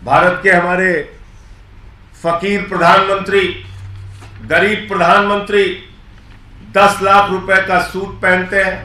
भारत के हमारे फकीर प्रधानमंत्री, गरीब प्रधानमंत्री 10 लाख रुपए का सूट पहनते हैं,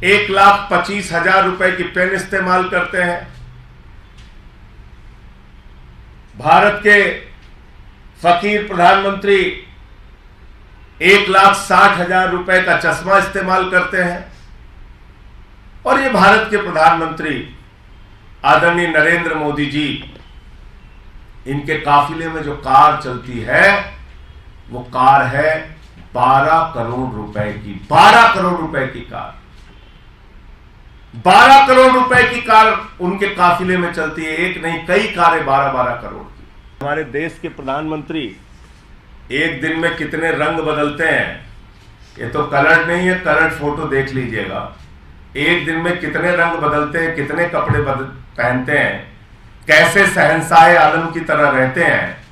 1,25,000 रुपए की पेन इस्तेमाल करते हैं। भारत के फकीर प्रधानमंत्री 1,60,000 रुपए का चश्मा इस्तेमाल करते हैं। और ये भारत के प्रधानमंत्री आदरणीय नरेंद्र मोदी जी, इनके काफिले में जो कार चलती है वो कार है 12 करोड़ रुपए की। 12 करोड़ रुपए की कार, 12 करोड़ रुपए की कार उनके काफिले में चलती है। एक नहीं, कई कारें 12-12 करोड़ की। हमारे देश के प्रधानमंत्री एक दिन में कितने रंग बदलते हैं, ये तो कलर नहीं है, कलर फोटो देख लीजिएगा। एक दिन में कितने रंग बदलते हैं, कितने कपड़े पहनते हैं, कैसे शहंशाह आलम की तरह रहते हैं,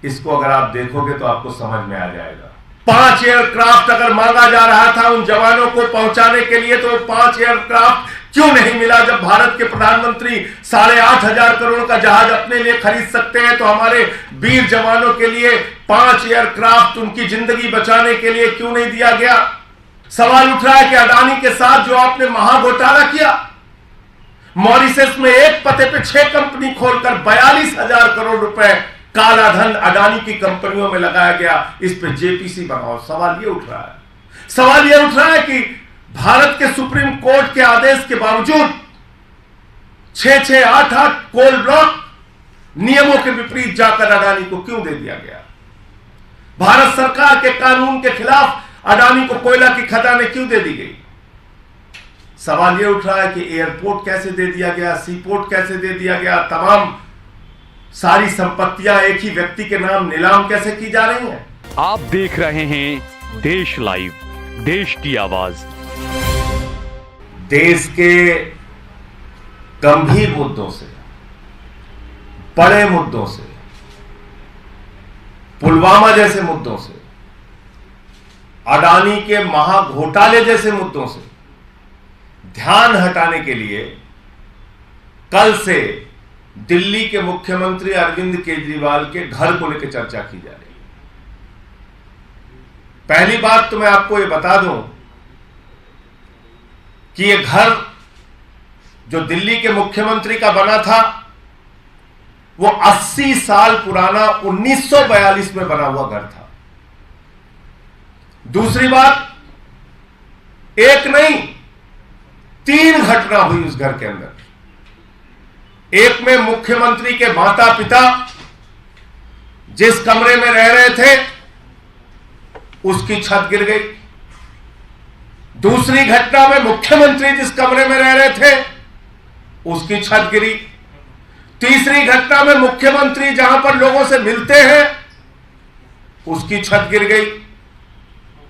इसको अगर आप देखोगे तो आपको समझ में आ जाएगा। 5 एयरक्राफ्ट अगर मांगा जा रहा था उन जवानों को पहुंचाने के लिए, तो 5 एयरक्राफ्ट क्यों नहीं मिला? जब भारत के प्रधानमंत्री 8,500 करोड़ का जहाज अपने लिए खरीद सकते हैं, तो हमारे वीर जवानों के लिए 5 एयरक्राफ्ट उनकी जिंदगी बचाने के लिए क्यों नहीं दिया गया? सवाल उठ रहा है कि अडानी के साथ जो आपने महाघोटाला किया, मॉरिशस में एक पते पे 6 कंपनी खोलकर 42,000 करोड़ रुपए काला धन अडानी की कंपनियों में लगाया गया, इस पे जेपीसी बनाओ। सवाल ये उठ रहा है कि भारत के सुप्रीम कोर्ट के आदेश के बावजूद 6-6, 8-8 कोल ब्लॉक नियमों के विपरीत जाकर अडानी को क्यों दे दिया गया? भारत सरकार के कानून के खिलाफ अडानी को कोयला की खदानें क्यों दे दी गई? सवाल यह उठ रहा है कि एयरपोर्ट कैसे दे दिया गया, सीपोर्ट कैसे दे दिया गया, तमाम सारी संपत्तियां एक ही व्यक्ति के नाम नीलाम कैसे की जा रही हैं? आप देख रहे हैं देश लाइव, देश की आवाज। देश के गंभीर मुद्दों से, बड़े मुद्दों से, पुलवामा जैसे मुद्दों से, अडानी के महाघोटाले जैसे मुद्दों से ध्यान हटाने के लिए कल से दिल्ली के मुख्यमंत्री अरविंद केजरीवाल के घर को लेकर चर्चा की जा रही है। पहली बात तो मैं आपको यह बता दूं कि यह घर जो दिल्ली के मुख्यमंत्री का बना था, वो 80 साल पुराना 1942 में बना हुआ घर था। दूसरी बात, एक नहीं 3 घटना हुई उस घर के अंदर। एक में मुख्यमंत्री के माता पिता जिस कमरे में रह रहे थे उसकी छत गिर गई। दूसरी घटना में मुख्यमंत्री जिस कमरे में रह रहे थे उसकी छत गिरी। तीसरी घटना में मुख्यमंत्री जहां पर लोगों से मिलते हैं उसकी छत गिर गई।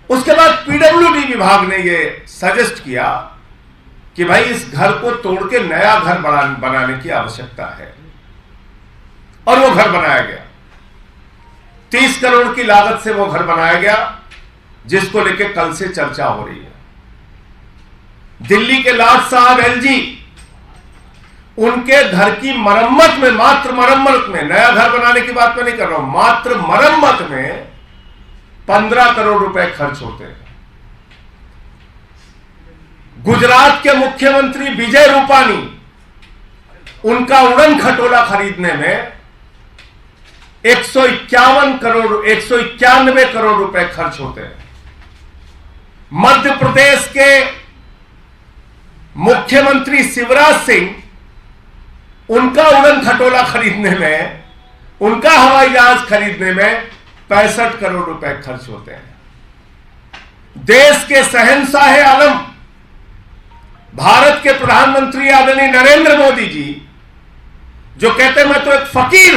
उसके बाद पीडब्ल्यूडी विभाग ने यह सजेस्ट किया कि भाई इस घर को तोड़ के नया घर बनाने की आवश्यकता है, और वो घर बनाया गया। 30 करोड़ की लागत से वो घर बनाया गया, जिसको लेकर कल से चर्चा हो रही है। दिल्ली के लाट साहब एलजी, उनके घर की मरम्मत में, मात्र मरम्मत में, नया घर बनाने की बात मैं नहीं कर रहा हूं, मात्र मरम्मत में 15 करोड़ रुपए खर्च होते हैं। गुजरात के मुख्यमंत्री विजय रूपानी, उनका उड़न खटोला खरीदने में 191 करोड़ रुपए खर्च होते हैं। मध्य प्रदेश के मुख्यमंत्री शिवराज सिंह, उनका उड़न खटोला खरीदने में, उनका हवाई जहाज खरीदने में 65 करोड़ रुपए खर्च होते हैं। देश के शहंशाह आलम भारत के प्रधानमंत्री आदरणीय नरेंद्र मोदी जी, जो कहते हैं मैं तो एक फकीर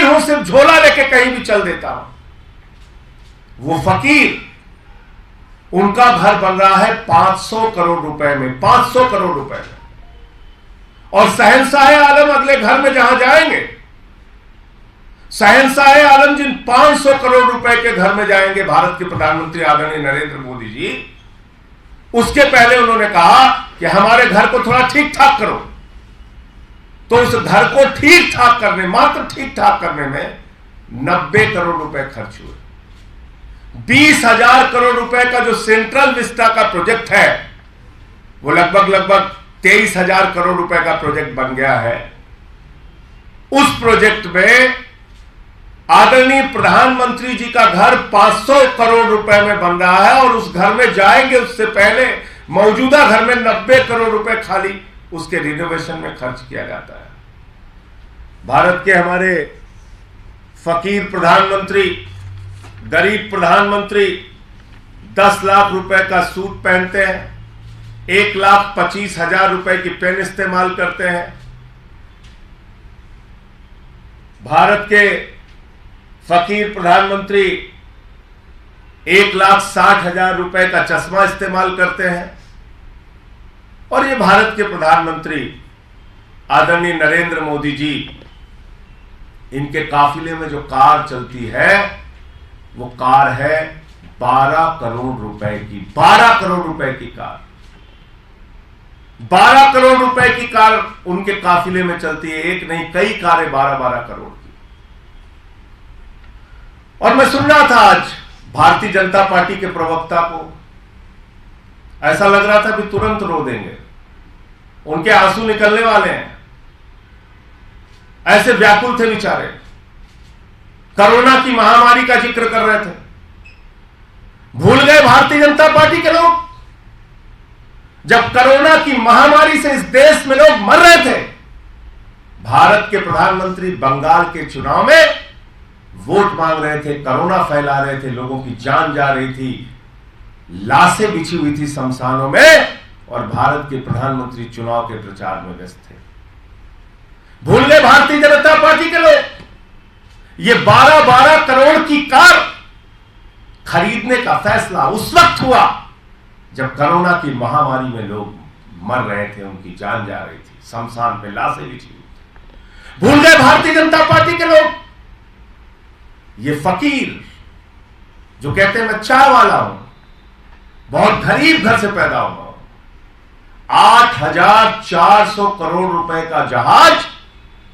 हूं, सिर्फ झोला लेके कहीं भी चल देता हूं, वो फकीर, उनका घर बन रहा है 500 करोड़ रुपए में, 500 करोड़ रुपए में। और शहंशाह आलम अगले घर में जहां जाएंगे, शहंशाह आलम जिन 500 करोड़ रुपए के घर में जाएंगे भारत के प्रधानमंत्री आदरणीय नरेंद्र मोदी जी, उसके पहले उन्होंने कहा कि हमारे घर को थोड़ा ठीक ठाक करो। तो उस घर को ठीक ठाक करने, मात्र ठीक ठाक करने में 90 करोड़ रुपए खर्च हुए। 20,000 करोड़ रुपए का जो सेंट्रल विस्टा का प्रोजेक्ट है वो लगभग 23,000 करोड़ रुपए का प्रोजेक्ट बन गया है। उस प्रोजेक्ट में आदरणीय प्रधानमंत्री जी का घर 500 करोड़ रुपए में बन रहा है और उस घर में जाएंगे उससे पहले मौजूदा घर में 90 करोड़ रुपए खाली उसके रिनोवेशन में खर्च किया जाता है। भारत के हमारे फकीर प्रधानमंत्री, गरीब प्रधानमंत्री 10 लाख रुपए का सूट पहनते हैं, 1,25,000 रुपए की पेन इस्तेमाल करते हैं। भारत के फकीर प्रधानमंत्री 1,60,000 रुपए का चश्मा इस्तेमाल करते हैं और ये भारत के प्रधानमंत्री आदरणीय नरेंद्र मोदी जी, इनके काफिले में जो कार चलती है वो कार है 12 करोड़ रुपए की। 12 करोड़ रुपए की कार, 12 करोड़ रुपए की कार उनके काफिले में चलती है। एक नहीं, कई कारें 12-12 करोड़ की। और मैं सुन रहा था आज भारतीय जनता पार्टी के प्रवक्ता को, ऐसा लग रहा था कि तुरंत रो देंगे, उनके आंसू निकलने वाले हैं, ऐसे व्याकुल थे बेचारे। कोरोना की महामारी का जिक्र कर रहे थे। भूल गए भारतीय जनता पार्टी के लोग, जब कोरोना की महामारी से इस देश में लोग मर रहे थे, भारत के प्रधानमंत्री बंगाल के चुनाव में वोट मांग रहे थे, कोरोना फैला रहे थे, लोगों की जान जा रही थी, लाशें बिछी हुई थी शमशानों में, और भारत के प्रधानमंत्री चुनाव के प्रचार में व्यस्त थे। भूल गए भारतीय जनता पार्टी के लोग। ये 12-12 करोड़ की कार खरीदने का फैसला उस वक्त हुआ जब कोरोना की महामारी में लोग मर रहे थे, उनकी जान जा रही थी, शमशान पे लाशें बिछी हुई थी। भूल गए भारतीय जनता पार्टी के लोग। ये फकीर जो कहते हैं मैं चाय वाला हूं, बहुत गरीब घर से पैदा हुआ हूं, 8,400 करोड़ रुपए का जहाज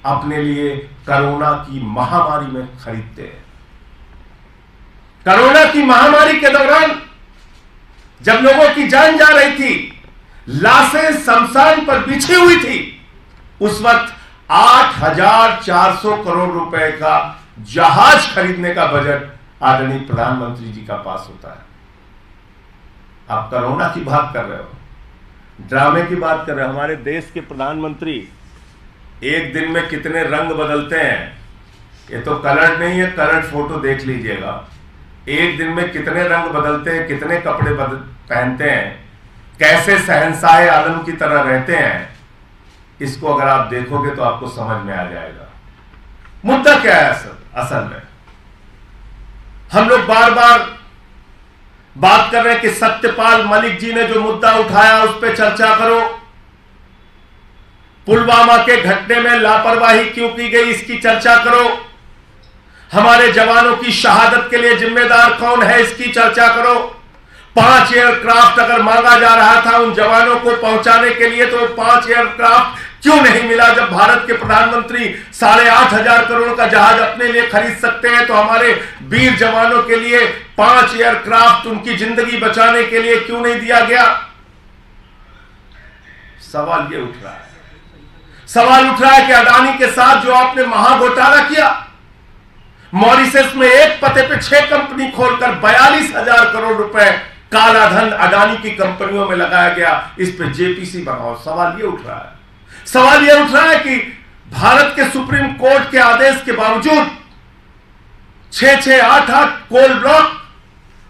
अपने लिए कोरोना की महामारी में खरीदते हैं। कोरोना की महामारी के दौरान जब लोगों की जान जा रही थी, लाशें शमशान पर बिछी हुई थी, उस वक्त 8,400 करोड़ रुपए का जहाज खरीदने का बजट आदरणीय प्रधानमंत्री जी का पास होता है। आप कोरोना की बात कर रहे हो, ड्रामे की बात कर रहे हो। हमारे देश के प्रधानमंत्री एक दिन में कितने रंग बदलते हैं, ये तो कलर नहीं है, कलर फोटो देख लीजिएगा। एक दिन में कितने रंग बदलते हैं, कितने कपड़े पहनते हैं, कैसे शहंशाह आलम की तरह रहते हैं, इसको अगर आप देखोगे तो आपको समझ में आ जाएगा। मुद्दा क्या है असल में? हम लोग बार बार बात कर रहे हैं कि सत्यपाल मलिक जी ने जो मुद्दा उठाया उस पर चर्चा करो, पुलवामा के घटने में लापरवाही क्यों की गई इसकी चर्चा करो, हमारे जवानों की शहादत के लिए जिम्मेदार कौन है इसकी चर्चा करो। 5 एयरक्राफ्ट अगर मांगा जा रहा था उन जवानों को पहुंचाने के लिए, तो 5 एयरक्राफ्ट क्यों नहीं मिला? जब भारत के प्रधानमंत्री 8,500 करोड़ का जहाज अपने लिए खरीद सकते हैं, तो हमारे वीर जवानों के लिए 5 एयरक्राफ्ट उनकी जिंदगी बचाने के लिए क्यों नहीं दिया गया? सवाल ये उठ रहा है। सवाल उठ रहा है कि अडानी के साथ जो आपने महाघोटाला किया, मॉरिशस में एक पते पे 6 कंपनी खोलकर 42,000 करोड़ रुपए काला धन अडानी की कंपनियों में लगाया गया, इस पे जेपीसी बनाओ। सवाल ये उठ रहा है। सवाल यह उठ रहा है कि भारत के सुप्रीम कोर्ट के आदेश के बावजूद 6-6, 8-8 कोल ब्लॉक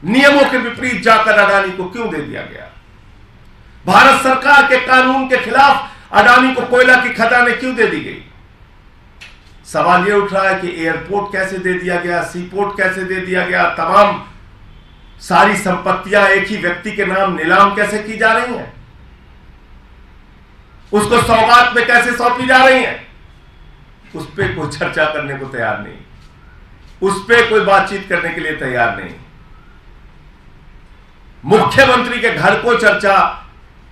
नियमों के विपरीत जाकर अडानी को क्यों दे दिया गया? भारत सरकार के कानून के खिलाफ अडानी को कोयला की खदानें क्यों दे दी गई? सवाल यह उठ रहा है कि एयरपोर्ट कैसे दे दिया गया, सीपोर्ट कैसे दे दिया गया, तमाम सारी संपत्तियां एक ही व्यक्ति के नाम नीलाम कैसे की जा रही हैं, उसको सौगात में कैसे सौंपी जा रही हैं, उस पर कोई चर्चा करने को तैयार नहीं, उस पर कोई बातचीत करने के लिए तैयार नहीं। मुख्यमंत्री के घर को चर्चा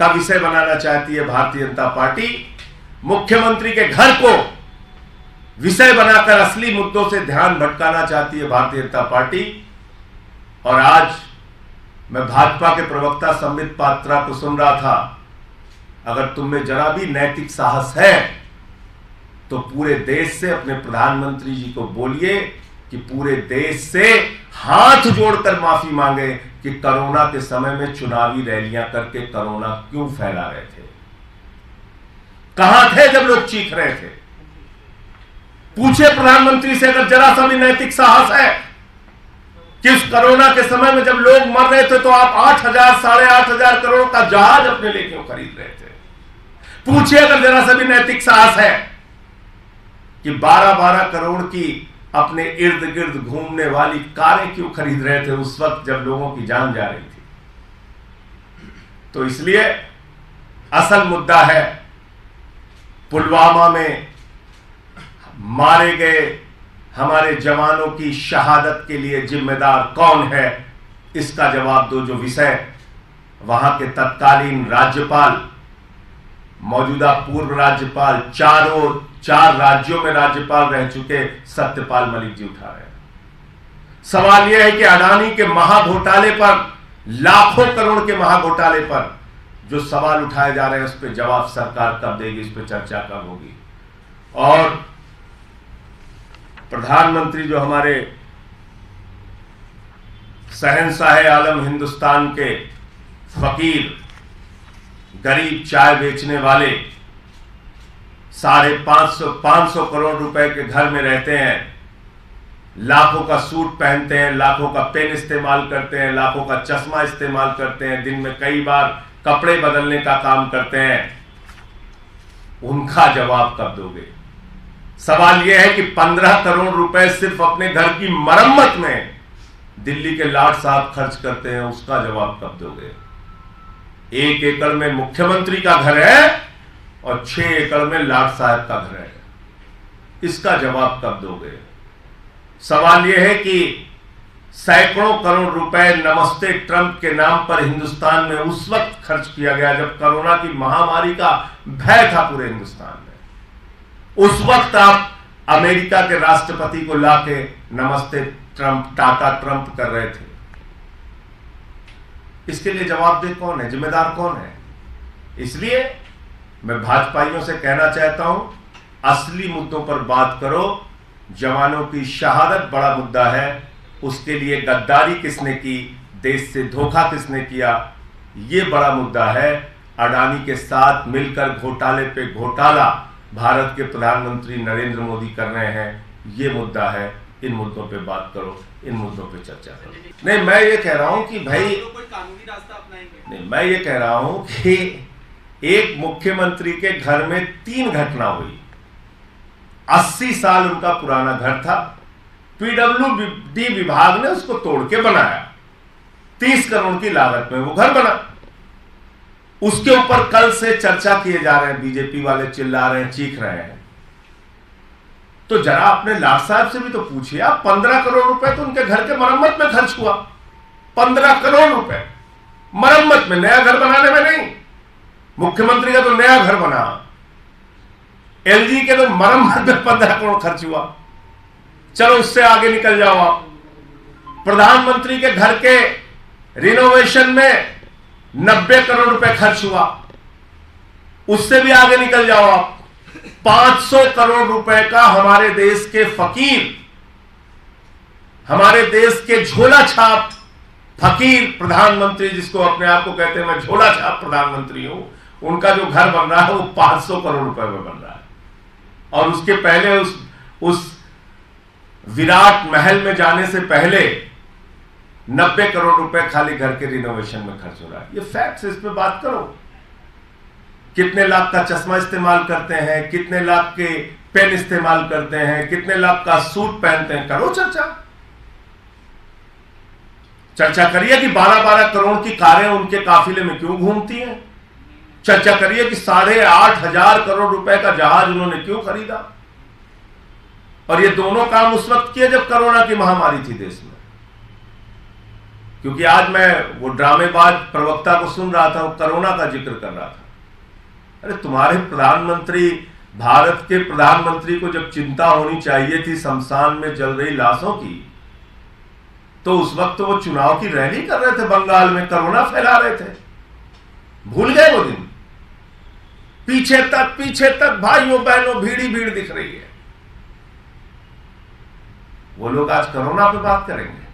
का विषय बनाना चाहती है भारतीय जनता पार्टी। मुख्यमंत्री के घर को विषय बनाकर असली मुद्दों से ध्यान भटकाना चाहती है भारतीय जनता पार्टी। और आज मैं भाजपा के प्रवक्ता संबित पात्रा को सुन रहा था, अगर तुम में जरा भी नैतिक साहस है तो पूरे देश से अपने प्रधानमंत्री जी को बोलिए कि पूरे देश से हाथ जोड़कर माफी मांगे कि कोरोना के समय में चुनावी रैलियां करके कोरोना क्यों फैला रहे थे। कहां थे जब लोग चीख रहे थे? पूछे प्रधानमंत्री से, अगर जरा सा भी नैतिक साहस है कि उस कोरोना के समय में जब लोग मर रहे थे तो आप 8,000 8,500 करोड़ का जहाज अपने लिए क्यों खरीद रहे थे? पूछिए अगर जरा सा भी नैतिक साहस है कि 12-12 करोड़ की अपने इर्द गिर्द घूमने वाली कारें क्यों खरीद रहे थे उस वक्त जब लोगों की जान जा रही थी। तो इसलिए असल मुद्दा है पुलवामा में मारे गए हमारे जवानों की शहादत के लिए जिम्मेदार कौन है, इसका जवाब दो। जो विषय वहां के तत्कालीन राज्यपाल, मौजूदा पूर्व राज्यपाल, चार राज्यों में राज्यपाल रह चुके सत्यपाल मलिक जी उठा रहे हैं। सवाल यह है कि अडानी के महाघोटाले पर, लाखों करोड़ के महाघोटाले पर जो सवाल उठाए जा रहे हैं उस पर जवाब सरकार कब देगी, इस पर चर्चा कब होगी। और प्रधानमंत्री जो हमारे शहंशाह आलम हिंदुस्तान के फकीर, गरीब चाय बेचने वाले 550 करोड़ रुपए के घर में रहते हैं, लाखों का सूट पहनते हैं, लाखों का पेन इस्तेमाल करते हैं, लाखों का चश्मा इस्तेमाल करते हैं, दिन में कई बार कपड़े बदलने का काम करते हैं, उनका जवाब कब दोगे? सवाल यह है कि 15 करोड़ रुपए सिर्फ अपने घर की मरम्मत में दिल्ली के लाट साहब खर्च करते हैं, उसका जवाब कब दोगे? 1 एकड़ में मुख्यमंत्री का घर है और 6 एकड़ में लाट साहब का घर है, इसका जवाब कब दोगे? सवाल यह है कि सैकड़ों करोड़ रुपए नमस्ते ट्रंप के नाम पर हिंदुस्तान में उस वक्त खर्च किया गया जब कोरोना की महामारी का भय था पूरे हिंदुस्तान में। उस वक्त आप अमेरिका के राष्ट्रपति को लाके नमस्ते ट्रंप, टाटा ट्रंप कर रहे थे। इसके लिए जवाबदेह कौन है, जिम्मेदार कौन है? इसलिए मैं भाजपाइयों से कहना चाहता हूं, असली मुद्दों पर बात करो। जवानों की शहादत बड़ा मुद्दा है, उसके लिए गद्दारी किसने की, देश से धोखा किसने किया, यह बड़ा मुद्दा है। अडानी के साथ मिलकर घोटाले पे घोटाला भारत के प्रधानमंत्री नरेंद्र मोदी कर रहे हैं, यह मुद्दा है। इन मुद्दों पे बात करो, इन मुद्दों पे चर्चा करो। नहीं, मैं ये कह रहा हूं कि भाई, कानूनी रास्ता अपनाएंगे। नहीं, मैं ये कह रहा हूं कि एक मुख्यमंत्री के घर में 3 घटना हुई। 80 साल उनका पुराना घर था, पीडब्ल्यूडी विभाग ने उसको तोड़ के बनाया, 30 करोड़ की लागत में वो घर बना। उसके ऊपर कल से चर्चा किए जा रहे हैं, बीजेपी वाले चिल्ला रहे हैं, चीख रहे हैं। तो जरा अपने लाट साहब से भी तो पूछिए आप, 15 करोड़ रुपए तो उनके घर के मरम्मत में खर्च हुआ। 15 करोड़ रुपए मरम्मत में, नया घर बनाने में नहीं। मुख्यमंत्री का तो नया घर बना, एलजी के तो मरम्मत में 15 करोड़ खर्च हुआ। चलो उससे आगे निकल जाओ आप, प्रधानमंत्री के घर के रिनोवेशन में 90 करोड़ रुपए खर्च हुआ, उससे भी आगे निकल जाओ आप। 500 करोड़ रुपए का हमारे देश के फकीर, हमारे देश के झोला छाप फकीर प्रधानमंत्री, जिसको अपने आप को कहते हैं मैं झोला छाप प्रधानमंत्री हूं, उनका जो घर बन रहा है वो 500 करोड़ रुपए में बन रहा है। और उसके पहले उस विराट महल में जाने से पहले 90 करोड़ रुपए खाली घर के रिनोवेशन में खर्च हो रहा है। ये फैक्ट्स, इस पे बात करो। कितने लाख का चश्मा इस्तेमाल करते हैं, कितने लाख के पेन इस्तेमाल करते हैं, कितने लाख का सूट पहनते हैं, करो चर्चा करिए कि 12-12 करोड़ की कारें उनके काफिले में क्यों घूमती हैं। चर्चा करिए कि 8,500 करोड़ रुपए का जहाज उन्होंने क्यों खरीदा। और ये दोनों काम उस वक्त किए जब कोरोना की महामारी थी देश में। क्योंकि आज मैं वो ड्रामेबाज प्रवक्ता को सुन रहा था, वो कोरोना का जिक्र कर रहा था। अरे तुम्हारे प्रधानमंत्री भारत के प्रधानमंत्री को जब चिंता होनी चाहिए थी शमशान में जल रही लाशों की, तो उस वक्त वो चुनाव की रैली कर रहे थे, बंगाल में कोरोना फैला रहे थे। भूल गए वो दिन? पीछे तक भाइयों बहनों भीड़ भीड़ दिख रही है। वो लोग आज कोरोना पे बात करेंगे।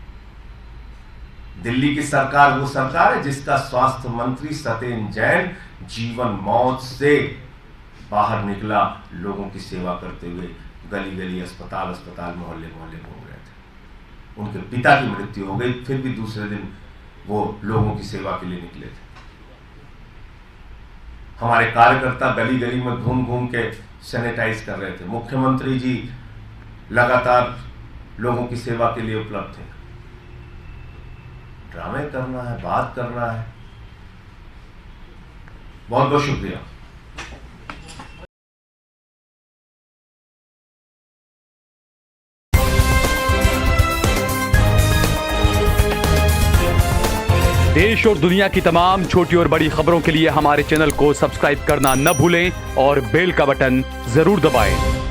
दिल्ली की सरकार वो सरकार है जिसका स्वास्थ्य मंत्री सत्येंद्र जैन जीवन मौत से बाहर निकला, लोगों की सेवा करते हुए गली गली अस्पताल मोहल्ले घूम रहे थे। उनके पिता की मृत्यु हो गई, फिर भी दूसरे दिन वो लोगों की सेवा के लिए निकले थे। हमारे कार्यकर्ता गली गली में घूम घूम के सैनिटाइज कर रहे थे। मुख्यमंत्री जी लगातार लोगों की सेवा के लिए उपलब्ध थे। ड्रामे करना है, बात करना है। बहुत बहुत शुक्रिया। देश और दुनिया की तमाम छोटी और बड़ी खबरों के लिए हमारे चैनल को सब्सक्राइब करना न भूलें और बेल का बटन जरूर दबाएं।